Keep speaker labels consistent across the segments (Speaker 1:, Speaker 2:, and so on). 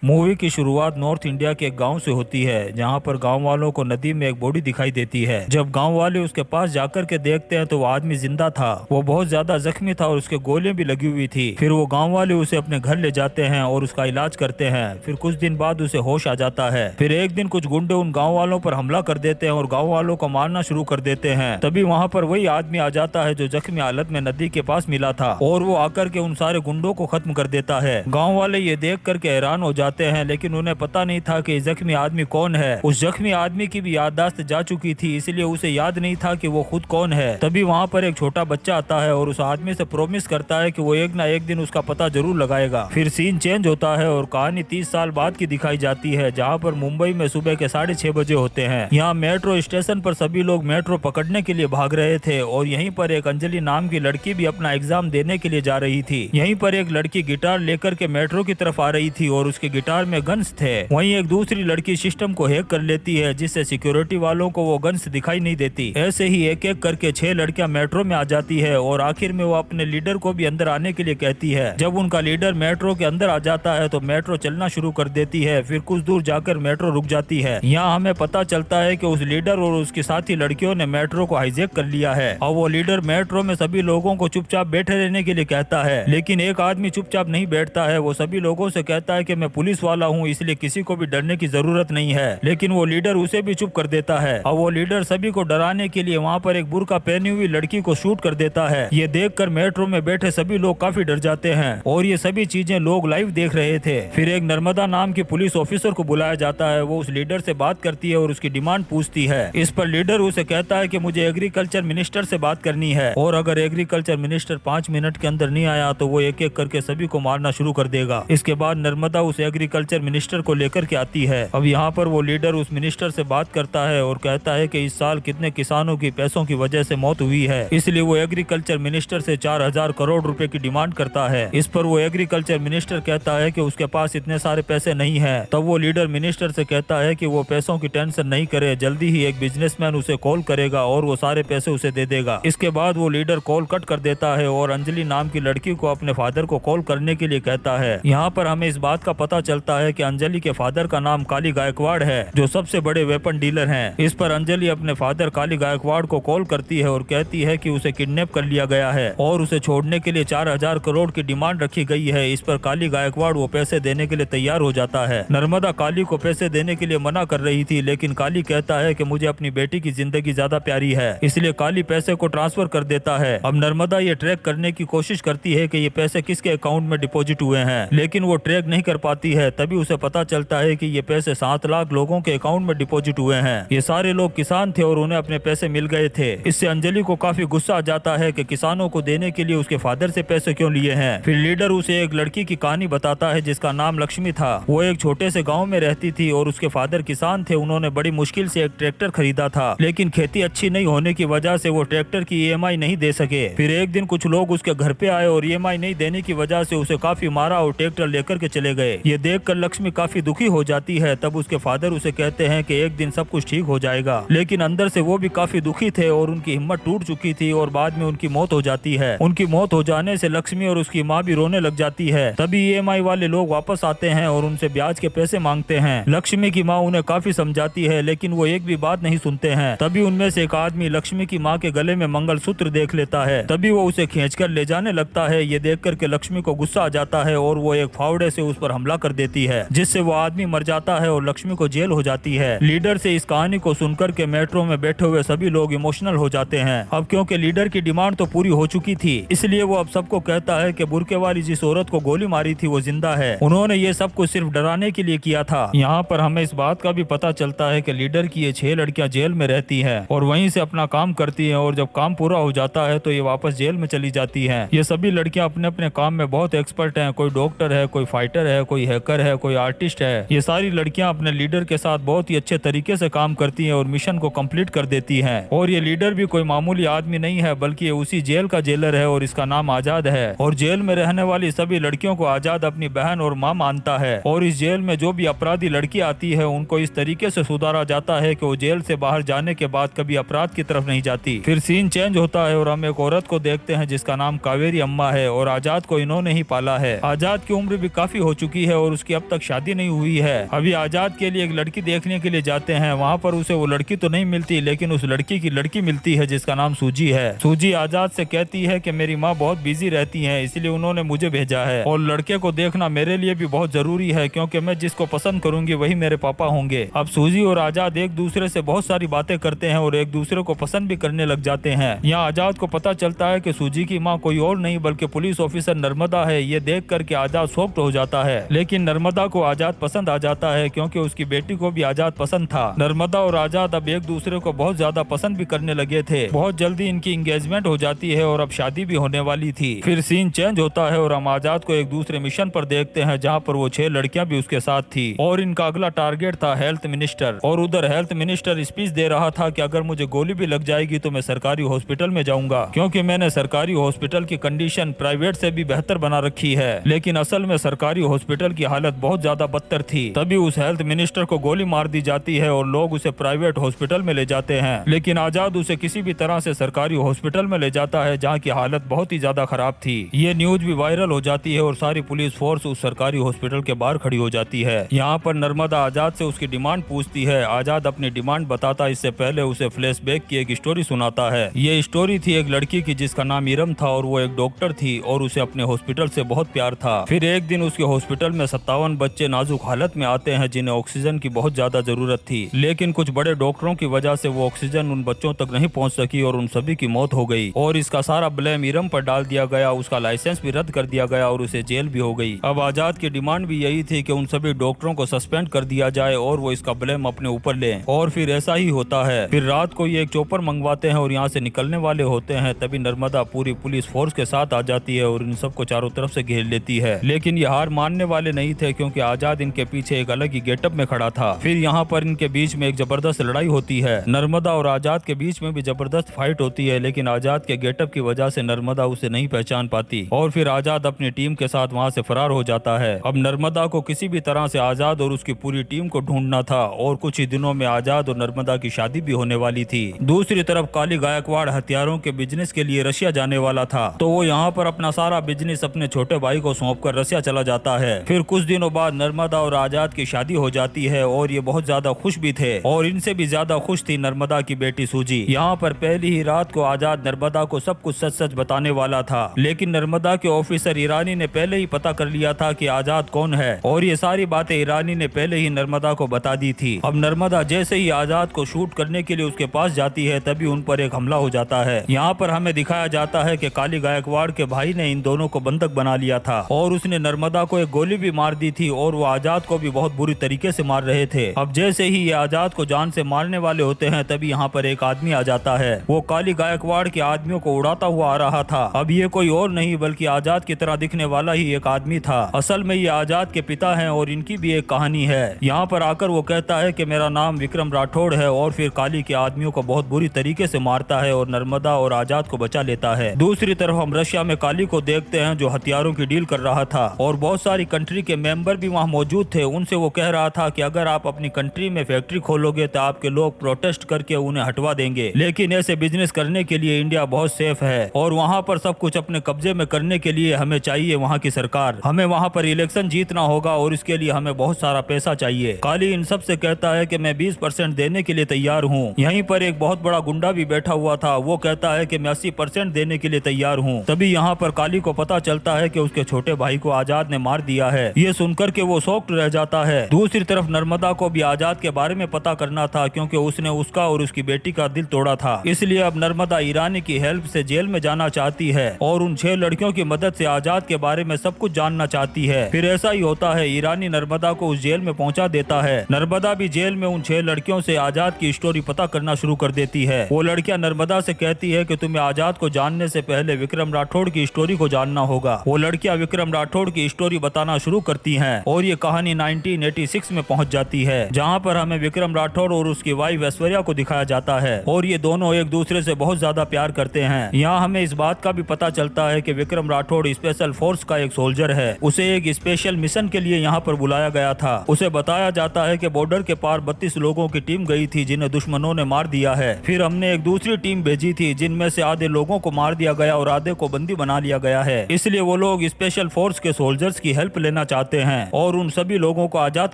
Speaker 1: Movie की शुरुआत north India के एक गांव से होती है, जहां पर गांव वालों को नदी में एक बॉडी दिखाई देती है। जब गांव वाले उसके पास जाकर के देखते हैं तो वो आदमी जिंदा था। वो बहुत ज्यादा जख्मी था और उसके गोलियां भी लगी हुई थी। फिर वो गांव वाले उसे अपने घर ले जाते हैं और उसका इलाज करते हैं। फिर कुछ दिन बाद उसे होश आ जाता है। फिर एक दिन कुछ गुंडे उन गाँव वालों पर हमला कर देते हैं और गाँव वालों को मारना शुरू कर देते हैं। तभी वहाँ पर वही आदमी आ जाता है जो जख्मी हालत में नदी के पास मिला था, और वो आकर के उन सारे गुंडों को खत्म कर देता है। गाँव वाले ये देख करके हैरान हो जाते हैं, लेकिन उन्हें पता नहीं था कि जख्मी आदमी कौन है। उस जख्मी आदमी की भी याददाश्त जा चुकी थी, इसलिए उसे याद नहीं था कि वो खुद कौन है। तभी वहाँ पर एक छोटा बच्चा आता है और उस आदमी से प्रॉमिस करता है कि वो एक ना एक दिन उसका पता जरूर लगाएगा। फिर सीन चेंज होता है और कहानी 30 साल बाद की दिखाई जाती है, जहाँ पर मुंबई में सुबह के 6:30 बजे होते हैं। यहाँ मेट्रो स्टेशन पर सभी लोग मेट्रो पकड़ने के लिए भाग रहे थे और यहीं पर एक अंजलि नाम की लड़की भी अपना एग्जाम देने के लिए जा रही थी। यहीं पर एक लड़की गिटार लेकर के मेट्रो की तरफ आ रही थी और उसके गिटार में गन्स थे। वहीं एक दूसरी लड़की सिस्टम को हैक कर लेती है, जिससे सिक्योरिटी वालों को वो गन्स दिखाई नहीं देती। ऐसे ही एक एक करके 6 लड़कियां मेट्रो में आ जाती है और आखिर में वो अपने लीडर को भी अंदर आने के लिए कहती है। जब उनका लीडर मेट्रो के अंदर आ जाता है तो मेट्रो चलना शुरू कर देती है। फिर कुछ दूर जाकर मेट्रो रुक जाती है। यहाँ हमें पता चलता है कि उस लीडर और उसकी साथी लड़कियों ने मेट्रो को हाईजैक कर लिया है और वो लीडर मेट्रो में सभी लोगों को चुपचाप बैठे रहने के लिए कहता है, लेकिन एक आदमी चुपचाप नहीं बैठता है। वो सभी लोगों से कहता है कि मैं पुलिस वाला हूँ, इसलिए किसी को भी डरने की जरूरत नहीं है। लेकिन वो लीडर उसे भी चुप कर देता है और वो लीडर सभी को डराने के लिए वहाँ पर एक बुर्का पहनी हुई लड़की को शूट कर देता है। ये देखकर मेट्रो में बैठे सभी लोग काफी डर जाते हैं और ये सभी चीजें लोग लाइव देख रहे थे। फिर एक नर्मदा नाम की पुलिस ऑफिसर को बुलाया जाता है। वो उस लीडर से बात करती है और उसकी डिमांड पूछती है। इस पर लीडर उसे कहता है कि मुझे एग्रीकल्चर मिनिस्टर से बात करनी है और अगर एग्रीकल्चर मिनिस्टर 5 मिनट के अंदर नहीं आया तो वो एक एक करके सभी को मारना शुरू कर देगा। इसके बाद नर्मदा उस एग्रीकल्चर मिनिस्टर को लेकर के आती है। अब यहाँ पर वो लीडर उस मिनिस्टर से बात करता है और कहता है कि इस साल कितने किसानों की पैसों की वजह से मौत हुई है, इसलिए वो एग्रीकल्चर मिनिस्टर से 4000 करोड़ रुपए की डिमांड करता है। इस पर वो एग्रीकल्चर मिनिस्टर कहता है कि उसके पास इतने सारे पैसे नहीं है। तब वो लीडर मिनिस्टर से कहता है कि वो पैसों की टेंशन नहीं करे, जल्दी ही एक बिजनेसमैन उसे कॉल करेगा और वो सारे पैसे उसे दे देगा। इसके बाद वो लीडर कॉल कट कर देता है और अंजलि नाम की लड़की को अपने फादर को कॉल करने के लिए कहता है। यहाँ पर हमें इस बात का पता चलता है कि अंजलि के फादर का नाम काली गायकवाड़ है, जो सबसे बड़े वेपन डीलर हैं। इस पर अंजलि अपने फादर काली गायकवाड़ को कॉल करती है और कहती है कि उसे किडनैप कर लिया गया है और उसे छोड़ने के लिए 4000 करोड़ की डिमांड रखी गई है। इस पर काली गायकवाड़ वो पैसे देने के लिए तैयार हो जाता है। नर्मदा काली को पैसे देने के लिए मना कर रही थी, लेकिन काली कहता है कि मुझे अपनी बेटी की जिंदगी ज्यादा प्यारी है, इसलिए काली पैसे को ट्रांसफर कर देता है। अब नर्मदा ये ट्रैक करने की कोशिश करती है कि ये पैसे किसके अकाउंट में डिपॉजिट हुए हैं, लेकिन वो ट्रैक नहीं कर पाती है। तभी उसे पता चलता है कि ये पैसे 7 लाख लोगों के अकाउंट में डिपॉजिट हुए हैं। ये सारे लोग किसान थे और उन्हें अपने पैसे मिल गए थे। इससे अंजलि को काफी गुस्सा आ जाता है कि किसानों को देने के लिए उसके फादर से पैसे क्यों लिए हैं। फिर लीडर उसे एक लड़की की कहानी बताता है जिसका नाम लक्ष्मी था। वो एक छोटे से गाँव में रहती थी और उसके फादर किसान थे। उन्होंने बड़ी मुश्किल से एक ट्रैक्टर खरीदा था, लेकिन खेती अच्छी नहीं होने की वजह से वो ट्रैक्टर की EMI नहीं दे सके। फिर एक दिन कुछ लोग उसके घर पे आए और EMI नहीं देने की वजह से उसे काफी मारा और ट्रैक्टर लेकर के चले गए। ये देखकर लक्ष्मी काफी दुखी हो जाती है। तब उसके फादर उसे कहते हैं कि एक दिन सब कुछ ठीक हो जाएगा, लेकिन अंदर से वो भी काफी दुखी थे और उनकी हिम्मत टूट चुकी थी और बाद में उनकी मौत हो जाती है। उनकी मौत हो जाने से लक्ष्मी और उसकी माँ भी रोने लग जाती है। तभी EMI वाले लोग वापस आते हैं और उनसे ब्याज के पैसे मांगते हैं। लक्ष्मी की माँ उन्हें काफी समझाती है, लेकिन वो एक भी बात नहीं सुनते हैं। तभी उनमें से एक आदमी लक्ष्मी की माँ के गले में मंगलसूत्र देख लेता है। तभी वो उसे खींचकर ले जाने लगता है। ये देख करके लक्ष्मी को गुस्सा आ जाता है और वो एक फावड़े से उस पर हमला कर देती है, जिससे वो आदमी मर जाता है और लक्ष्मी को जेल हो जाती है। लीडर से इस कहानी को सुनकर के मेट्रो में बैठे हुए सभी लोग इमोशनल हो जाते हैं। अब क्योंकि लीडर की डिमांड तो पूरी हो चुकी थी, इसलिए वो अब सबको कहता है कि बुर्के वाली जिस औरत को गोली मारी थी वो जिंदा है। उन्होंने ये सब कुछ सिर्फ डराने के लिए किया था। यहाँ पर हमें इस बात का भी पता चलता है कि लीडर की ये 6 लड़कियां जेल में रहती हैं और वहीं से अपना काम करती हैं और जब काम पूरा हो जाता है तो ये वापस जेल में चली जाती हैं। ये सभी लड़कियां अपने अपने काम में बहुत एक्सपर्ट हैं। कोई डॉक्टर है, कोई फाइटर है, कोई हैकर है, कोई आर्टिस्ट है। ये सारी लड़कियां अपने लीडर के साथ बहुत ही अच्छे तरीके से काम करती हैं और मिशन को कंप्लीट कर देती हैं। और ये लीडर भी कोई मामूली आदमी नहीं है, बल्कि ये उसी जेल का जेलर है और इसका नाम आजाद है। और जेल में रहने वाली सभी लड़कियों को आजाद अपनी बहन और माँ मानता है। और इस जेल में जो भी अपराधी लड़की आती है उनको इस तरीके से सुधारा जाता है कि वो जेल से बाहर जाने के बाद कभी अपराध की तरफ नहीं जाती। फिर सीन चेंज होता है और हम एक औरत को देखते हैं जिसका नाम कावेरी अम्मा है और आजाद को इन्होंने ही पाला है। आजाद की उम्र भी काफी हो चुकी है और और उसकी अब तक शादी नहीं हुई है। अभी आजाद के लिए एक लड़की देखने के लिए जाते हैं। वहाँ पर उसे वो लड़की तो नहीं मिलती, लेकिन उस लड़की की लड़की मिलती है जिसका नाम सूजी है। सूजी आजाद से कहती है कि मेरी माँ बहुत बिजी रहती है, इसलिए उन्होंने मुझे भेजा है और लड़के को देखना मेरे लिए भी बहुत जरूरी है, क्योंकि मैं जिसको पसंद करूंगी वही मेरे पापा होंगे। अब सूजी और आजाद एक दूसरे से बहुत सारी बातें करते हैं और एक दूसरे को पसंद भी करने लग जाते हैं। यहाँ आजाद को पता चलता है कि सूजी की माँ कोई और नहीं बल्कि पुलिस ऑफिसर नर्मदा है। ये देख करके आजाद शॉक्ड हो जाता है, लेकिन नर्मदा को आजाद पसंद आ जाता है क्योंकि उसकी बेटी को भी आजाद पसंद था। नर्मदा और आजाद अब एक दूसरे को बहुत ज्यादा पसंद भी करने लगे थे। बहुत जल्दी इनकी एंगेजमेंट हो जाती है और अब शादी भी होने वाली थी। फिर सीन चेंज होता है और हम आजाद को एक दूसरे मिशन पर देखते हैं जहाँ पर वो 6 लड़कियां भी उसके साथ थी और इनका अगला टारगेट था हेल्थ मिनिस्टर। और उधर हेल्थ मिनिस्टर स्पीच दे रहा था कि अगर मुझे गोली भी लग जाएगी तो मैं सरकारी हॉस्पिटल में जाऊंगा, क्योंकि मैंने सरकारी हॉस्पिटल की कंडीशन प्राइवेट से भी बेहतर बना रखी है। लेकिन असल में सरकारी हॉस्पिटल की हालत बहुत ज्यादा बदतर थी। तभी उस हेल्थ मिनिस्टर को गोली मार दी जाती है और लोग उसे प्राइवेट हॉस्पिटल में ले जाते हैं। लेकिन आजाद उसे किसी भी तरह से सरकारी हॉस्पिटल में ले जाता है जहाँ की हालत बहुत ही ज्यादा खराब थी। ये न्यूज भी वायरल हो जाती है और सारी पुलिस फोर्स उस सरकारी हॉस्पिटल के बाहर खड़ी हो जाती है। यहाँ पर नर्मदा आजाद से उसकी डिमांड पूछती है। आजाद अपनी डिमांड बताता इससे पहले उसे फ्लैशबैक की एक स्टोरी सुनाता है। ये स्टोरी थी एक लड़की की जिसका नाम इरम था और वो एक डॉक्टर थी और उसे अपने हॉस्पिटल से बहुत प्यार था। फिर एक दिन उसके हॉस्पिटल में 57 बच्चे नाजुक हालत में आते हैं जिन्हें ऑक्सीजन की बहुत ज्यादा जरूरत थी, लेकिन कुछ बड़े डॉक्टरों की वजह से वो ऑक्सीजन उन बच्चों तक नहीं पहुंच सकी और उन सभी की मौत हो गई। और इसका सारा ब्लेम इरम पर डाल दिया गया। उसका लाइसेंस भी रद्द कर दिया गया और उसे जेल भी हो गई। अब आजाद की डिमांड भी यही थी कि उन सभी डॉक्टरों को सस्पेंड कर दिया जाए और वो इसका ब्लेम अपने ऊपर ले। और फिर ऐसा ही होता है। फिर रात को ये एक चॉपर मंगवाते हैं और यहाँ से निकलने वाले होते हैं। तभी नर्मदा पूरी पुलिस फोर्स के साथ आ जाती है और इन सबको चारों तरफ से घेर लेती है। लेकिन ये हार मानने वाले नहीं थे, क्योंकि आजाद इनके पीछे एक अलग ही गेटअप में खड़ा था। फिर यहाँ पर इनके बीच में एक जबरदस्त लड़ाई होती है। नर्मदा और आजाद के बीच में भी जबरदस्त फाइट होती है, लेकिन आजाद के गेटअप की वजह से नर्मदा उसे नहीं पहचान पाती और फिर आजाद अपनी टीम के साथ वहाँ से फरार हो जाता है। अब नर्मदा को किसी भी तरह से आजाद और उसकी पूरी टीम को ढूंढना था और कुछ ही दिनों में आजाद और नर्मदा की शादी भी होने वाली थी। दूसरी तरफ काली गायकवाड़ हथियारों के बिजनेस के लिए रशिया जाने वाला था, तो वो यहाँ पर अपना सारा बिजनेस अपने छोटे भाई को सौंपकर रशिया चला जाता है। फिर कुछ दिनों बाद नर्मदा और आजाद की शादी हो जाती है और ये बहुत ज्यादा खुश भी थे और इनसे भी ज्यादा खुश थी नर्मदा की बेटी सूजी। यहाँ पर पहली ही रात को आजाद नर्मदा को सब कुछ सच सच बताने वाला था, लेकिन नर्मदा के ऑफिसर ईरानी ने पहले ही पता कर लिया था कि आजाद कौन है और ये सारी बातें ईरानी ने पहले ही नर्मदा को बता दी थी। अब नर्मदा जैसे ही आजाद को शूट करने के लिए उसके पास जाती है तभी उन पर एक हमला हो जाता है। यहाँ पर हमें दिखाया जाता है कि काली गायकवाड़ के भाई ने इन दोनों को बंधक बना लिया था और उसने नर्मदा को एक गोली भी मार दी थी और वो आजाद को भी बहुत बुरी तरीके से मार रहे थे। अब जैसे ही ये आजाद को जान से मारने वाले होते हैं तभी यहाँ पर एक आदमी आ जाता है। वो काली गायकवाड़ के आदमियों को उड़ाता हुआ आ रहा था। अब ये कोई और नहीं बल्कि आजाद की तरह दिखने वाला ही एक आदमी था। असल में ये आजाद के पिता हैं और इनकी भी एक कहानी है। यहाँ पर आकर वो कहता है कि मेरा नाम विक्रम राठौड़ है और फिर काली के आदमियों को बहुत बुरी तरीके से मारता है और नर्मदा और आजाद को बचा लेता है। दूसरी तरफ हम रशिया में काली को देखते हैं जो हथियारों की डील कर रहा था और बहुत सारी कंट्री के मेंबर भी वहाँ मौजूद थे। उनसे वो कह रहा था कि अगर आप अपनी कंट्री में फैक्ट्री खोलोगे तो आपके लोग प्रोटेस्ट करके उन्हें हटवा देंगे, लेकिन ऐसे बिजनेस करने के लिए इंडिया बहुत सेफ है और वहाँ पर सब कुछ अपने कब्जे में करने के लिए हमें चाहिए वहाँ की सरकार। हमें वहाँ पर इलेक्शन जीतना होगा और इसके लिए हमें बहुत सारा पैसा चाहिए। काली इन सब से कहता है कि मैं 20% देने के लिए तैयार हूँ। यहीं पर एक बहुत बड़ा गुंडा भी बैठा हुआ था। वो कहता है कि मैं 80% देने के लिए तैयार हूँ। तभी यहाँ पर काली को पता चलता है कि उसके छोटे भाई को आजाद ने मार दिया है। ये सुनकर के वो शॉक्ड रह जाता है। दूसरी तरफ नर्मदा को भी आजाद के बारे में पता करना था क्योंकि उसने उसका और उसकी बेटी का दिल तोड़ा था। इसलिए अब नर्मदा ईरानी की हेल्प से जेल में जाना चाहती है और उन 6 लड़कियों की मदद से आजाद के बारे में सब कुछ जानना चाहती है। फिर ऐसा ही होता है, ईरानी नर्मदा को उस जेल में पहुंचा देता है। नर्मदा भी जेल में उन 6 लड़कियों से आजाद की स्टोरी पता करना शुरू कर देती है। वो लड़कियां नर्मदा से कहती है कि तुम्हें आजाद को जानने से पहले विक्रम राठौड़ की स्टोरी को जानना होगा। वो लड़कियां विक्रम राठौड़ की स्टोरी बताना शुरू करती हैं और ये कहानी 1986 में पहुंच जाती है, जहां पर हमें विक्रम राठौड़ और उसकी वाइफ ऐश्वर्या को दिखाया जाता है और ये दोनों एक दूसरे से बहुत ज्यादा प्यार करते हैं। यहाँ हमें इस बात का भी पता चलता है कि विक्रम राठौड़ स्पेशल फोर्स का एक सोल्जर है। उसे एक स्पेशल मिशन के लिए यहाँ पर बुलाया गया था। उसे बताया जाता है कि बॉर्डर के पार 32 लोगों की टीम गई थी जिन्हें दुश्मनों ने मार दिया है। फिर हमने एक दूसरी टीम भेजी थी जिनमें से आधे लोगों को मार दिया गया और आधे को बंदी बना लिया गया है। इसलिए वो लोग स्पेशल फोर्स के सोल्जर्स की हेल्प लेना चाहते आते हैं और उन सभी लोगों को आजाद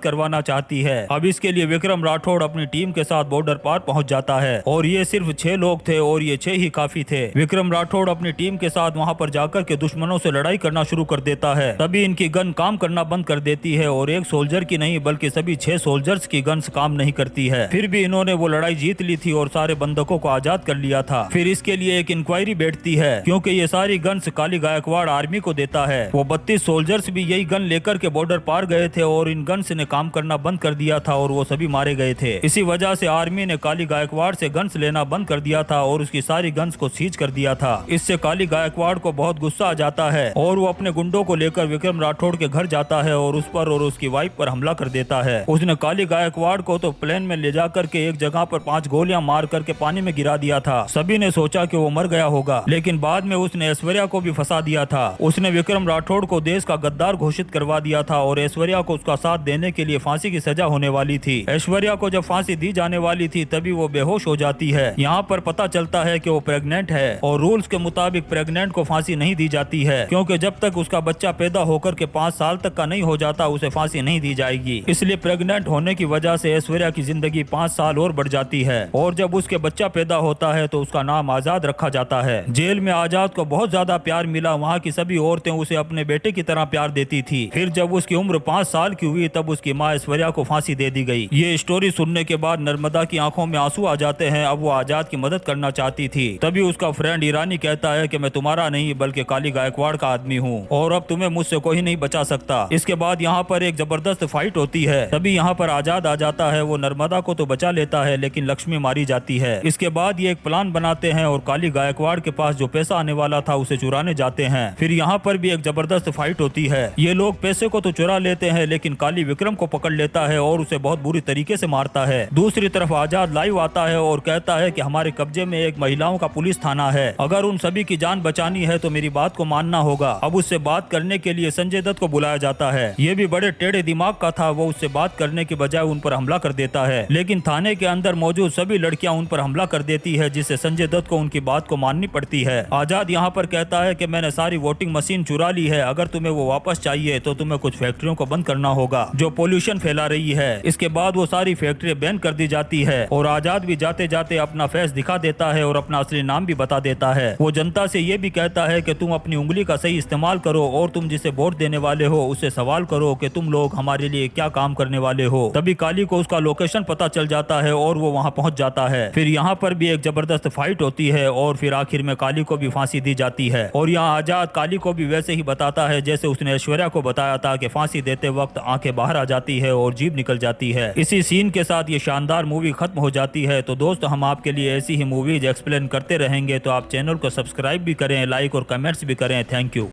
Speaker 1: करवाना चाहती है। अब इसके लिए विक्रम राठौड़ अपनी टीम के साथ बॉर्डर पार पहुंच जाता है और ये सिर्फ 6 लोग थे और ये 6 ही काफी थे। विक्रम राठौड़ अपनी टीम के साथ वहां पर जाकर के दुश्मनों से लड़ाई करना शुरू कर देता है। तभी इनकी गन काम करना बंद कर देती है और एक सोल्जर की नहीं बल्कि सभी 6 सोल्जर्स की गन्स काम नहीं करती है। फिर भी इन्होंने वो लड़ाई जीत ली थी और सारे बंधकों को आजाद कर लिया था। फिर इसके लिए एक इंक्वायरी बैठती है क्योंकि ये सारी गन्स काली गायकवाड़ आर्मी को देता है। वो 32 सोल्जर्स भी यही गन लेकर के बॉर्डर पार गए थे और इन गन्स ने काम करना बंद कर दिया था और वो सभी मारे गए थे। इसी वजह से आर्मी ने काली गायकवाड़ से गन्स लेना बंद कर दिया था और उसकी सारी गन्स को सीज कर दिया था। इससे काली गायकवाड़ को बहुत गुस्सा आ जाता है और वो अपने गुंडों को लेकर विक्रम राठौड़ के घर जाता है और उस पर और उसकी वाइफ पर हमला कर देता है। उसने काली गायकवाड़ को तो प्लेन में ले जाकर के एक जगह पर 5 गोलियां मार करके पानी में गिरा दिया था। सभी ने सोचा कि वो मर गया होगा, लेकिन बाद में उसने ऐश्वर्या को भी फंसा दिया था। उसने विक्रम राठौड़ को देश का गद्दार घोषित करवा दिया था और ऐश्वर्या को उसका साथ देने के लिए फांसी की सजा होने वाली थी। ऐश्वर्या को जब फांसी दी जाने वाली थी तभी वो बेहोश हो जाती है। यहाँ पर पता चलता है कि वो प्रेग्नेंट है और रूल्स के मुताबिक प्रेग्नेंट को फांसी नहीं दी जाती है क्योंकि जब तक उसका बच्चा पैदा होकर के 5 साल तक का नहीं हो जाता उसे फांसी नहीं दी जाएगी। इसलिए प्रेग्नेंट होने की वजह से ऐश्वर्या की जिंदगी 5 साल और बढ़ जाती है और जब उसके बच्चा पैदा होता है तो उसका नाम आजाद रखा जाता है। जेल में आजाद को बहुत ज्यादा प्यार मिला। वहाँ की सभी औरतें उसे अपने बेटे की तरह प्यार देती थी। फिर जब उसकी उम्र 5 साल की हुई तब उसकी माँ ऐश्वर्या को फांसी दे दी गई। ये स्टोरी सुनने के बाद नर्मदा की आंखों में आंसू आ जाते हैं। अब वो आजाद की मदद करना चाहती थी। तभी उसका फ्रेंड ईरानी कहता है कि मैं तुम्हारा नहीं बल्कि काली गायकवाड़ का आदमी हूँ और अब तुम्हें मुझसे कोई नहीं बचा सकता। इसके बाद यहाँ पर एक जबरदस्त फाइट होती है। तभी यहाँ पर आजाद आ जाता है। वो नर्मदा को तो बचा लेता है लेकिन लक्ष्मी मारी जाती है। इसके बाद ये एक प्लान बनाते हैं और काली गायकवाड़ के पास जो पैसा आने वाला था उसे चुराने जाते हैं। फिर यहाँ पर भी एक जबरदस्त फाइट होती है। ये लोग पैसे को तो चुरा लेते हैं लेकिन काली विक्रम को पकड़ लेता है और उसे बहुत बुरी तरीके से मारता है। दूसरी तरफ आजाद लाइव आता है और कहता है कि हमारे कब्जे में एक महिलाओं का पुलिस थाना है, अगर उन सभी की जान बचानी है तो मेरी बात को मानना होगा। अब उससे बात करने के लिए संजय दत्त को बुलाया जाता है। ये भी बड़े टेढ़े दिमाग का था। वो उससे बात करने के बजाय उन पर हमला कर देता है लेकिन थाने के अंदर मौजूद सभी लड़कियां उन पर हमला कर देती है जिससे संजय दत्त को उनकी बात को माननी पड़ती है। आजाद यहाँ पर कहता है कि मैंने सारी वोटिंग मशीन चुरा ली है, अगर तुम्हें वो वापस चाहिए तो तुम्हें कुछ फैक्ट्रियों को बंद करना होगा जो पोल्यूशन फैला रही है। इसके बाद वो सारी फैक्ट्रियां बैन कर दी जाती है और आजाद भी जाते जाते अपना फेस दिखा देता है और अपना असली नाम भी बता देता है। वो जनता से ये भी कहता है कि तुम अपनी उंगली का सही इस्तेमाल करो और तुम जिसे वोट देने वाले हो उससे सवाल करो कि तुम लोग हमारे लिए क्या काम करने वाले हो। तभी काली को उसका लोकेशन पता चल जाता है और वो वहाँ पहुँच जाता है। फिर यहाँ पर भी एक जबरदस्त फाइट होती है और फिर आखिर में काली को भी फांसी दी जाती है और यहाँ आजाद काली को भी वैसे ही बताता है जैसे उसने ऐश्वर्या को बताया था कि फांसी देते वक्त आंखें बाहर आ जाती है और जीभ निकल जाती है। इसी सीन के साथ ये शानदार मूवी खत्म हो जाती है। तो दोस्तों हम आपके लिए ऐसी ही मूवीज एक्सप्लेन करते रहेंगे, तो आप चैनल को सब्सक्राइब भी करें, लाइक और कमेंट्स भी करें। Thank you.